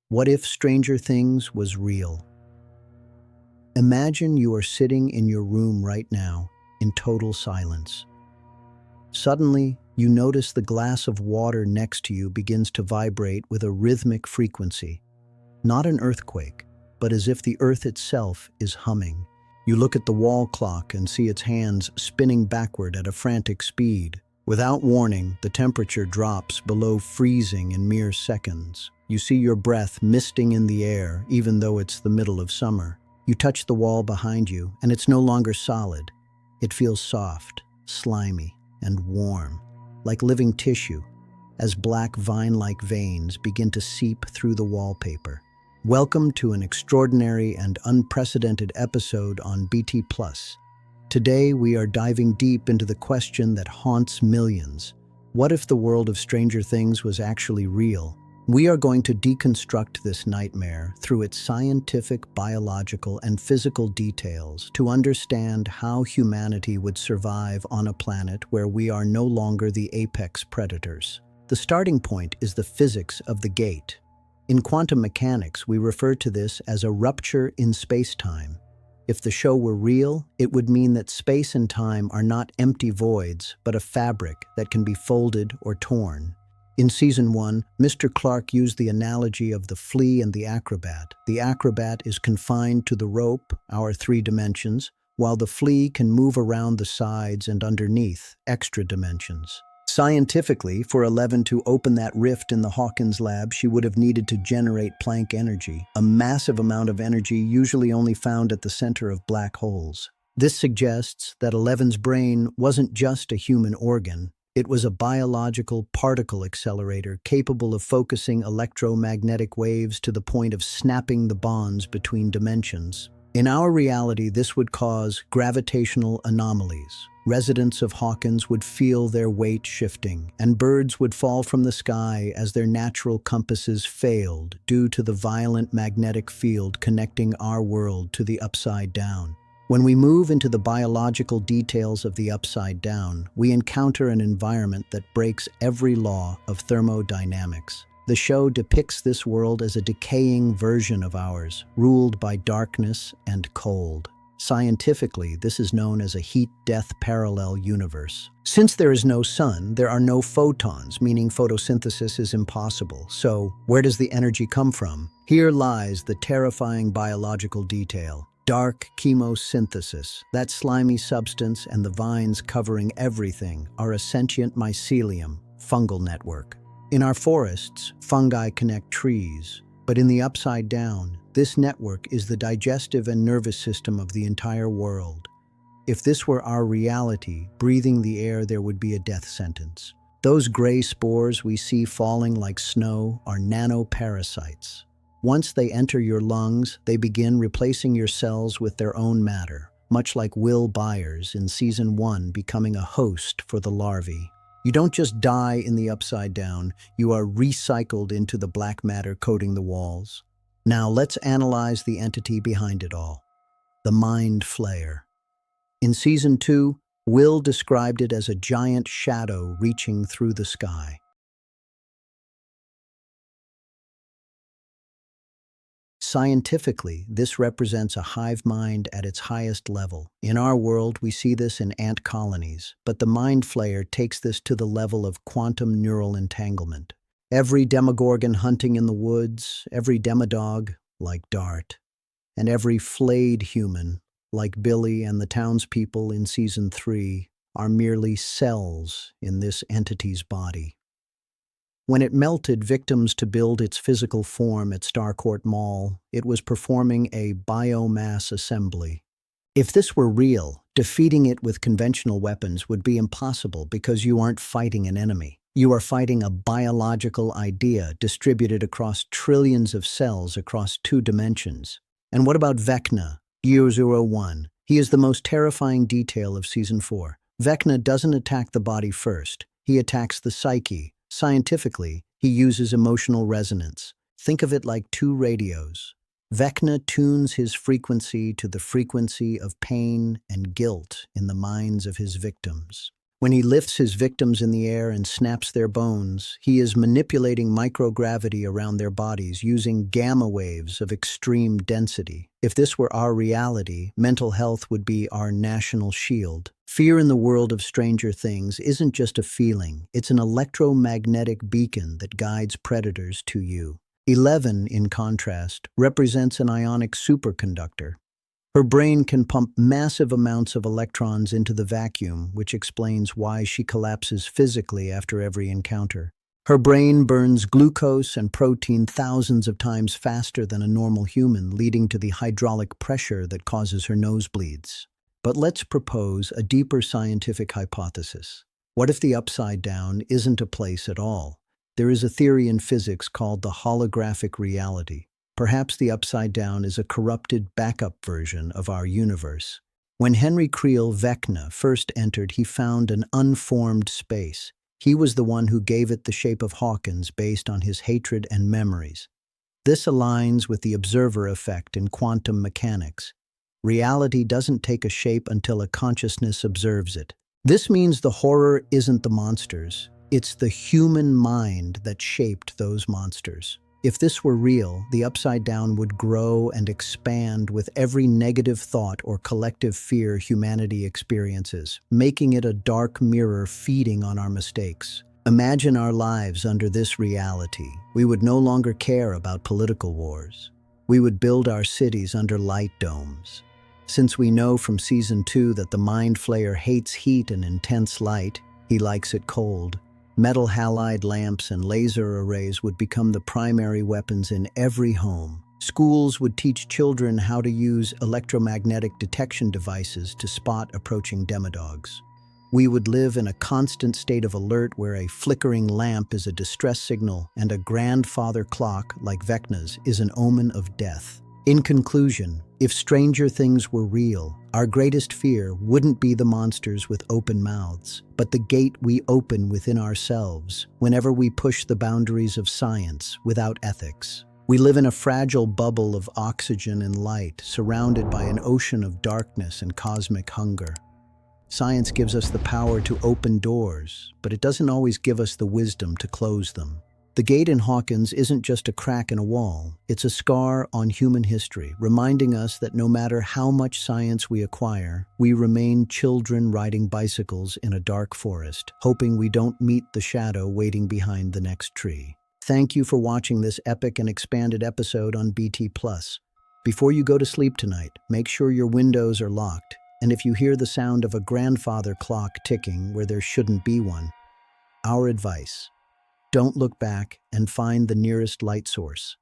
What if Stranger Things was real? Imagine you are sitting in your room right now in total silence. Suddenly, you notice the glass of water next to you begins to vibrate with a rhythmic frequency. Not an earthquake, but as if the earth itself is humming. You look at the wall clock and see its hands spinning backward at a frantic speed. Without warning, the temperature drops below freezing in mere seconds. You see your breath misting in the air, even though it's the middle of summer. You touch the wall behind you, and it's no longer solid. It feels soft, slimy, and warm, like living tissue, as black vine-like veins begin to seep through the wallpaper. Welcome to an extraordinary and unprecedented episode on BT+. Today we are diving deep into the question that haunts millions. What if the world of Stranger Things was actually real? We are going to deconstruct this nightmare through its scientific, biological, and physical details to understand how humanity would survive on a planet where we are no longer the apex predators. The starting point is the physics of the gate. In quantum mechanics, we refer to this as a rupture in space-time. If the show were real, it would mean that space and time are not empty voids, but a fabric that can be folded or torn. In Season 1, Mr. Clark used the analogy of the flea and the acrobat. The acrobat is confined to the rope, our 3 dimensions, while the flea can move around the sides and underneath, extra dimensions. Scientifically, for Eleven to open that rift in the Hawkins lab, she would have needed to generate Planck energy, a massive amount of energy usually only found at the center of black holes. This suggests that Eleven's brain wasn't just a human organ. It was a biological particle accelerator capable of focusing electromagnetic waves to the point of snapping the bonds between dimensions. In our reality, this would cause gravitational anomalies. Residents of Hawkins would feel their weight shifting, and birds would fall from the sky as their natural compasses failed due to the violent magnetic field connecting our world to the Upside Down. When we move into the biological details of the Upside Down, we encounter an environment that breaks every law of thermodynamics. The show depicts this world as a decaying version of ours, ruled by darkness and cold. Scientifically, this is known as a heat-death parallel universe. Since there is no sun, there are no photons, meaning photosynthesis is impossible. So, where does the energy come from? Here lies the terrifying biological detail. Dark chemosynthesis, that slimy substance and the vines covering everything, are a sentient mycelium, fungal network. In our forests, fungi connect trees, but in the Upside Down, this network is the digestive and nervous system of the entire world. If this were our reality, breathing the air there would be a death sentence. Those gray spores we see falling like snow are nanoparasites. Once they enter your lungs, they begin replacing your cells with their own matter, much like Will Byers in Season 1 becoming a host for the larvae. You don't just die in the Upside Down, you are recycled into the black matter coating the walls. Now let's analyze the entity behind it all, the Mind Flayer. In Season 2, Will described it as a giant shadow reaching through the sky. Scientifically, this represents a hive mind at its highest level. In our world, we see this in ant colonies, but the Mind Flayer takes this to the level of quantum neural entanglement. Every demogorgon hunting in the woods, every demodog, like Dart, and every flayed human, like Billy and the townspeople in Season 3, are merely cells in this entity's body. When it melted victims to build its physical form at Starcourt Mall, it was performing a biomass assembly. If this were real, defeating it with conventional weapons would be impossible because you aren't fighting an enemy. You are fighting a biological idea distributed across trillions of cells across 2 dimensions. And what about Vecna, Year 01? He is the most terrifying detail of Season 4. Vecna doesn't attack the body first. He attacks the psyche. Scientifically, he uses emotional resonance. Think of it like 2 radios. Vecna tunes his frequency to the frequency of pain and guilt in the minds of his victims. When he lifts his victims in the air and snaps their bones, he is manipulating microgravity around their bodies using gamma waves of extreme density. If this were our reality, mental health would be our national shield. Fear in the world of Stranger Things isn't just a feeling, it's an electromagnetic beacon that guides predators to you. 11, in contrast, represents an ionic superconductor. Her brain can pump massive amounts of electrons into the vacuum, which explains why she collapses physically after every encounter. Her brain burns glucose and protein thousands of times faster than a normal human, leading to the hydraulic pressure that causes her nosebleeds. But let's propose a deeper scientific hypothesis. What if the upside down isn't a place at all? There is a theory in physics called the holographic reality. Perhaps the upside down is a corrupted backup version of our universe. When Henry Creel Vecna first entered, he found an unformed space. He was the one who gave it the shape of Hawkins based on his hatred and memories. This aligns with the observer effect in quantum mechanics. Reality doesn't take a shape until a consciousness observes it. This means the horror isn't the monsters. It's the human mind that shaped those monsters. If this were real, the upside down would grow and expand with every negative thought or collective fear humanity experiences, making it a dark mirror feeding on our mistakes. Imagine our lives under this reality. We would no longer care about political wars. We would build our cities under light domes. Since we know from Season 2 that the Mind Flayer hates heat and intense light, he likes it cold. Metal halide lamps and laser arrays would become the primary weapons in every home. Schools would teach children how to use electromagnetic detection devices to spot approaching demodogs. We would live in a constant state of alert where a flickering lamp is a distress signal and a grandfather clock, like Vecna's, is an omen of death. In conclusion, if Stranger Things were real, our greatest fear wouldn't be the monsters with open mouths, but the gate we open within ourselves whenever we push the boundaries of science without ethics. We live in a fragile bubble of oxygen and light, surrounded by an ocean of darkness and cosmic hunger. Science gives us the power to open doors, but it doesn't always give us the wisdom to close them. The gate in Hawkins isn't just a crack in a wall, it's a scar on human history, reminding us that no matter how much science we acquire, we remain children riding bicycles in a dark forest, hoping we don't meet the shadow waiting behind the next tree. Thank you for watching this epic and expanded episode on BT+. Before you go to sleep tonight, make sure your windows are locked, and if you hear the sound of a grandfather clock ticking where there shouldn't be one, our advice: don't look back and find the nearest light source.